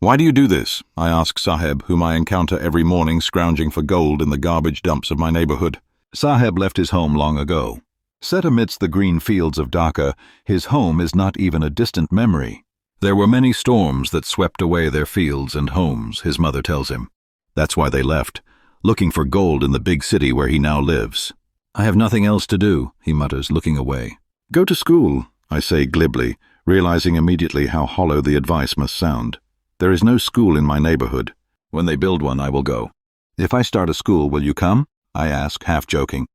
"Why do you do this?" I ask Saheb, whom I encounter every morning scrounging for gold in the garbage dumps of my neighborhood. Saheb left his home long ago. Set amidst the green fields of Dhaka, his home is not even a distant memory. There were many storms that swept away their fields and homes, his mother tells him. That's why they left, looking for gold in the big city where he now lives. "I have nothing else to do," he mutters, looking away. "Go to school," I say glibly, realizing immediately how hollow the advice must sound. There is no school in my neighborhood. When they build one, I will go. "If I start a school, will you come?" I ask, half joking.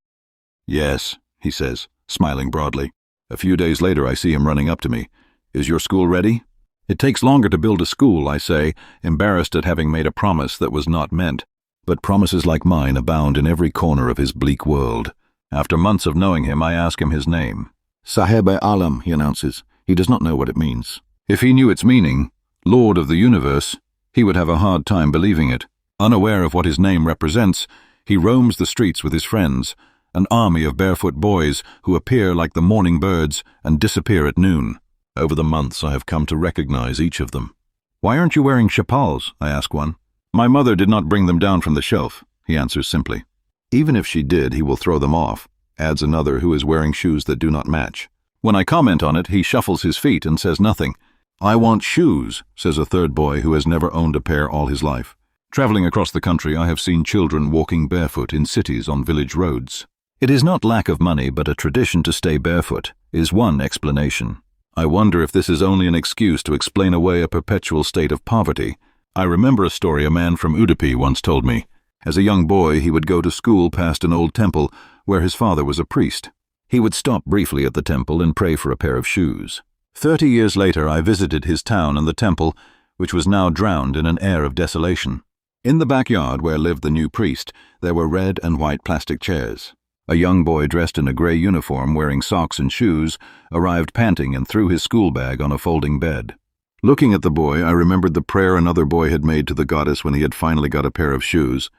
"Yes," he says, smiling broadly. A few days later, I see him running up to me. "Is your school ready?" "It takes longer to build a school," I say, embarrassed at having made a promise that was not meant. But promises like mine abound in every corner of his bleak world. After months of knowing him, I ask him his name. "Saheb-e-Alam," he announces. He does not know what it means. If he knew its meaning, Lord of the Universe, he would have a hard time believing it. Unaware of what his name represents, he roams the streets with his friends, an army of barefoot boys who appear like the morning birds and disappear at noon. Over the months, I have come to recognize each of them. "Why aren't you wearing chapals?" I ask one. "My mother did not bring them down from the shelf," he answers simply. "Even if she did, he will throw them off," adds another who is wearing shoes that do not match. When I comment on it, he shuffles his feet and says nothing. "I want shoes," says a third boy who has never owned a pair all his life. Traveling across the country, I have seen children walking barefoot in cities on village roads. It is not lack of money, but a tradition to stay barefoot, is one explanation. I wonder if this is only an excuse to explain away a perpetual state of poverty. I remember a story a man from Udupi once told me. As a young boy, he would go to school past an old temple where his father was a priest. He would stop briefly at the temple and pray for a pair of shoes. 30 years later, I visited his town and the temple, which was now drowned in an air of desolation. In the backyard where lived the new priest, there were red and white plastic chairs. A young boy dressed in a gray uniform, wearing socks and shoes, arrived panting and threw his school bag on a folding bed. Looking at the boy, I remembered the prayer another boy had made to the goddess when he had finally got a pair of shoes.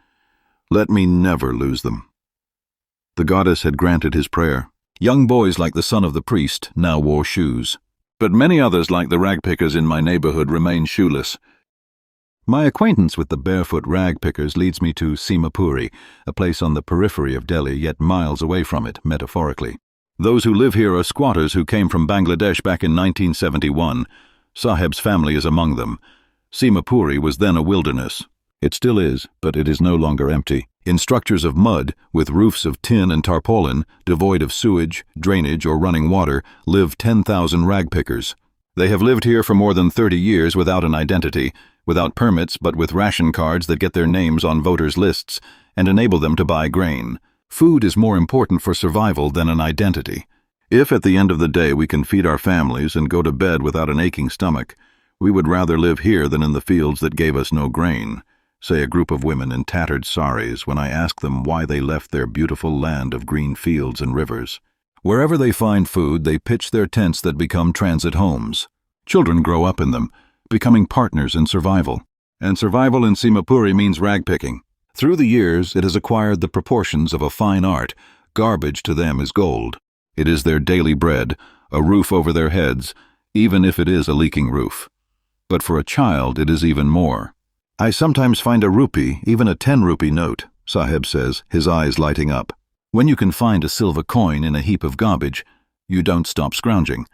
"Let me never lose them." The goddess had granted his prayer. Young boys like the son of the priest now wore shoes. But many others, like the ragpickers in my neighborhood, remained shoeless. My acquaintance with the barefoot rag pickers leads me to Simapuri, a place on the periphery of Delhi, yet miles away from it, metaphorically. Those who live here are squatters who came from Bangladesh back in 1971. Saheb's family is among them. Simapuri was then a wilderness. It still is, but it is no longer empty. In structures of mud, with roofs of tin and tarpaulin, devoid of sewage, drainage, or running water, live 10,000 rag pickers. They have lived here for more than 30 years without an identity, without permits, but with ration cards that get their names on voters' lists and enable them to buy grain. Food is more important for survival than an identity. If at the end of the day we can feed our families and go to bed without an aching stomach, we would rather live here than in the fields that gave us no grain, say a group of women in tattered saris when I ask them why they left their beautiful land of green fields and rivers. Wherever they find food, they pitch their tents that become transit homes. Children grow up in them, becoming partners in survival. And survival in Simapuri means ragpicking. Through the years, it has acquired the proportions of a fine art. Garbage to them is gold. It is their daily bread, a roof over their heads, even if it is a leaking roof. But for a child, it is even more. "I sometimes find a rupee, even a 10-rupee note," Saheb says, his eyes lighting up. When you can find a silver coin in a heap of garbage, you don't stop scrounging,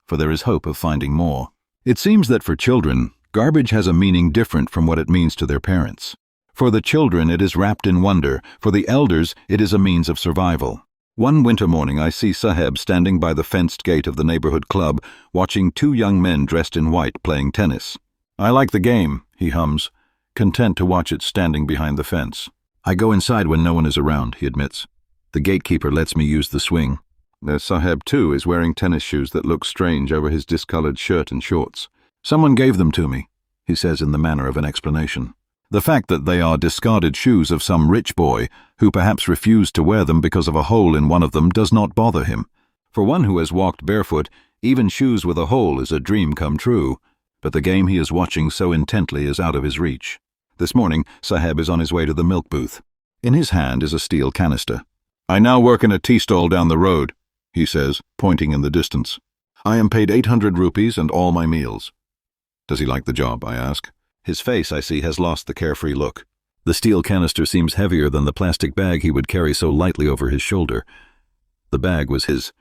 for there is hope of finding more. It seems that for children, garbage has a meaning different from what it means to their parents. For the children, it is wrapped in wonder. For the elders, it is a means of survival. One winter morning, I see Saheb standing by the fenced gate of the neighborhood club, watching two young men dressed in white playing tennis. "I like the game," he hums, content to watch it standing behind the fence. "I go inside when no one is around," he admits. "The gatekeeper lets me use the swing." The Saheb, too, is wearing tennis shoes that look strange over his discolored shirt and shorts. "Someone gave them to me," he says in the manner of an explanation. The fact that they are discarded shoes of some rich boy, who perhaps refused to wear them because of a hole in one of them, does not bother him. For one who has walked barefoot, even shoes with a hole is a dream come true, but the game he is watching so intently is out of his reach. This morning, Saheb is on his way to the milk booth. In his hand is a steel canister. "I now work in a tea stall down the road," he says, pointing in the distance. "I am paid 800 rupees and all my meals." Does he like the job, I ask. His face, I see, has lost the carefree look. The steel canister seems heavier than the plastic bag he would carry so lightly over his shoulder. The bag was his.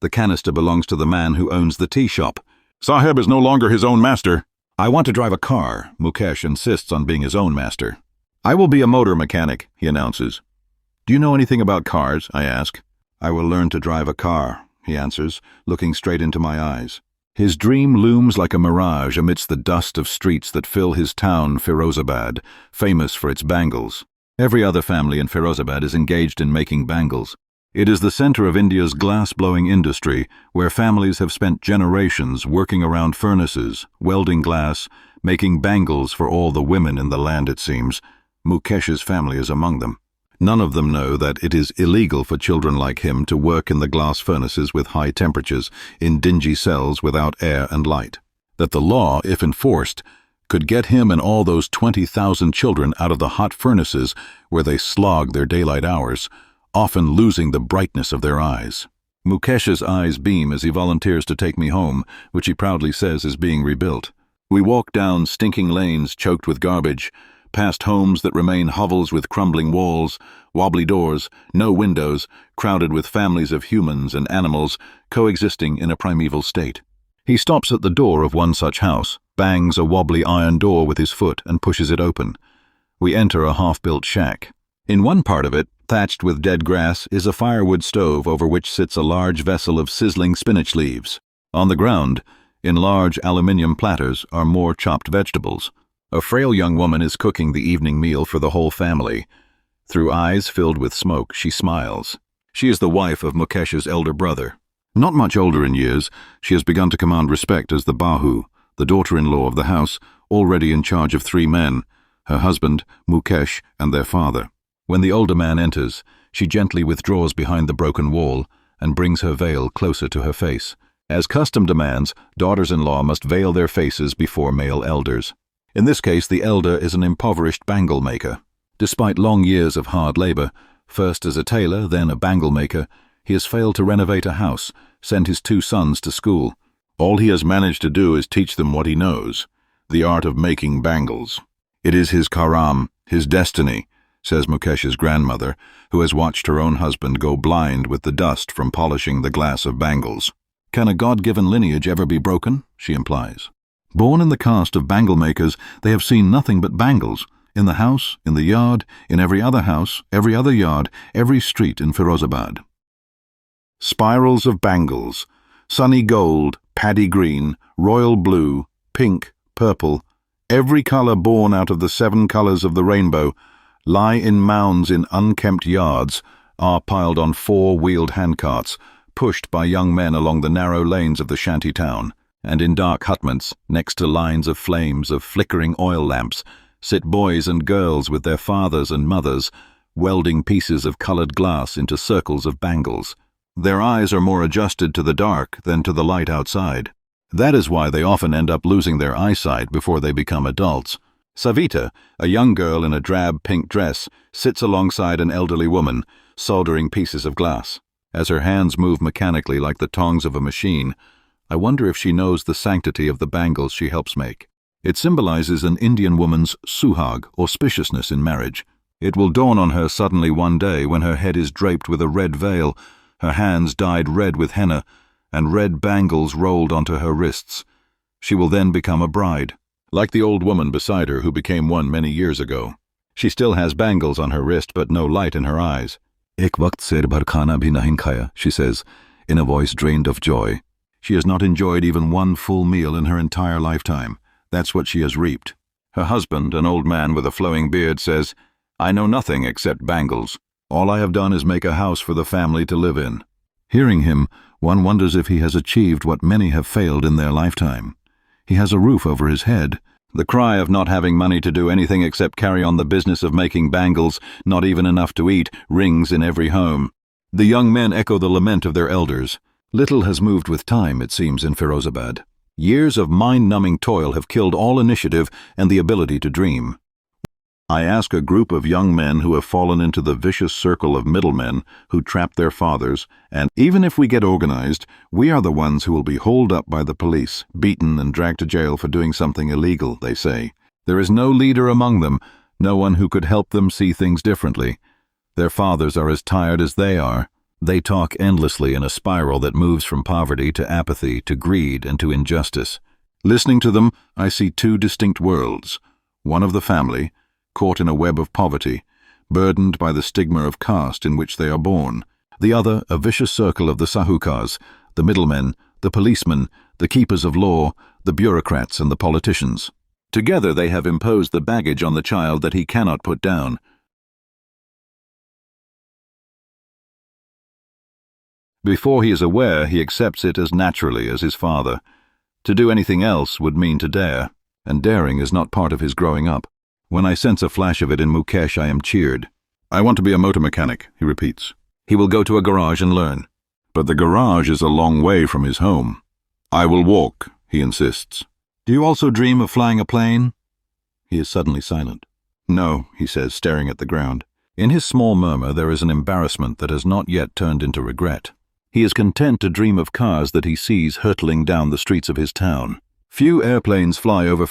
The canister belongs to the man who owns the tea shop. Saheb is no longer his own master. I want to drive a car. Mukesh insists on being his own master. I will be a motor mechanic, he announces. Do you know anything about cars? I ask. I will learn to drive a car, he answers, looking straight into my eyes. His dream looms like a mirage amidst the dust of streets that fill his town, Firozabad, famous for its bangles. Every other family in Firozabad is engaged in making bangles. It is the center of India's glass-blowing industry, where families have spent generations working around furnaces, welding glass, making bangles for all the women in the land, it seems. Mukesh's family is among them. None of them know that it is illegal for children like him to work in the glass furnaces with high temperatures, in dingy cells without air and light. That the law, if enforced, could get him and all those 20,000 children out of the hot furnaces where they slog their daylight hours, often losing the brightness of their eyes. Mukesh's eyes beam as he volunteers to take me home, which he proudly says is being rebuilt. We walk down stinking lanes choked with garbage, past homes that remain hovels with crumbling walls, wobbly doors, no windows, crowded with families of humans and animals coexisting in a primeval state. He stops at the door of one such house, bangs a wobbly iron door with his foot and pushes it open. We enter a half-built shack. In one part of it, thatched with dead grass, is a firewood stove over which sits a large vessel of sizzling spinach leaves. On the ground, in large aluminium platters, are more chopped vegetables. A frail young woman is cooking the evening meal for the whole family. Through eyes filled with smoke, she smiles. She is the wife of Mukesh's elder brother. Not much older in years, she has begun to command respect as the Bahu, the daughter-in-law of the house, already in charge of 3 men, her husband, Mukesh, and their father. When the older man enters, she gently withdraws behind the broken wall and brings her veil closer to her face. As custom demands, daughters-in-law must veil their faces before male elders. In this case, the elder is an impoverished bangle maker. Despite long years of hard labor, first as a tailor, then a bangle maker, he has failed to renovate a house, send his 2 sons to school. All he has managed to do is teach them what he knows, the art of making bangles. It is his karam, his destiny, says Mukesh's grandmother, who has watched her own husband go blind with the dust from polishing the glass of bangles. Can a God-given lineage ever be broken? She implies. Born in the caste of bangle makers, they have seen nothing but bangles, in the house, in the yard, in every other house, every other yard, every street in Firozabad. Spirals of bangles, sunny gold, paddy green, royal blue, pink, purple, every color born out of the 7 colors of the rainbow, lie in mounds in unkempt yards, are piled on 4-wheeled handcarts, pushed by young men along the narrow lanes of the shanty town. And in dark hutments, next to lines of flames of flickering oil lamps, sit boys and girls with their fathers and mothers, welding pieces of colored glass into circles of bangles. Their eyes are more adjusted to the dark than to the light outside. That is why they often end up losing their eyesight before they become adults. Savita, a young girl in a drab pink dress, sits alongside an elderly woman, soldering pieces of glass. As her hands move mechanically like the tongs of a machine, I wonder if she knows the sanctity of the bangles she helps make. It symbolizes an Indian woman's suhag, auspiciousness in marriage. It will dawn on her suddenly one day when her head is draped with a red veil, her hands dyed red with henna, and red bangles rolled onto her wrists. She will then become a bride, like the old woman beside her who became one many years ago. She still has bangles on her wrist but no light in her eyes. Ek waqt ser bhar khana bhi nahin khaya, she says, in a voice drained of joy. She has not enjoyed even one full meal in her entire lifetime. That's what she has reaped. Her husband, an old man with a flowing beard, says, I know nothing except bangles. All I have done is make a house for the family to live in. Hearing him, one wonders if he has achieved what many have failed in their lifetime. He has a roof over his head. The cry of not having money to do anything except carry on the business of making bangles, not even enough to eat, rings in every home. The young men echo the lament of their elders. Little has moved with time, it seems, in Firozabad. Years of mind-numbing toil have killed all initiative and the ability to dream. I ask a group of young men who have fallen into the vicious circle of middlemen who trap their fathers, and even if we get organized, we are the ones who will be holed up by the police, beaten and dragged to jail for doing something illegal, they say. There is no leader among them, no one who could help them see things differently. Their fathers are as tired as they are. They talk endlessly in a spiral that moves from poverty to apathy to greed and to injustice. Listening to them, I see two distinct worlds. One of the family, caught in a web of poverty, burdened by the stigma of caste in which they are born. The other, a vicious circle of the sahukars, the middlemen, the policemen, the keepers of law, the bureaucrats and the politicians. Together they have imposed the baggage on the child that he cannot put down. Before he is aware, he accepts it as naturally as his father. To do anything else would mean to dare, and daring is not part of his growing up. When I sense a flash of it in Mukesh, I am cheered. "I want to be a motor mechanic," he repeats. He will go to a garage and learn. But the garage is a long way from his home. "I will walk," he insists. "Do you also dream of flying a plane?" He is suddenly silent. "No," he says, staring at the ground. In his small murmur there is an embarrassment that has not yet turned into regret. He is content to dream of cars that he sees hurtling down the streets of his town. Few airplanes fly over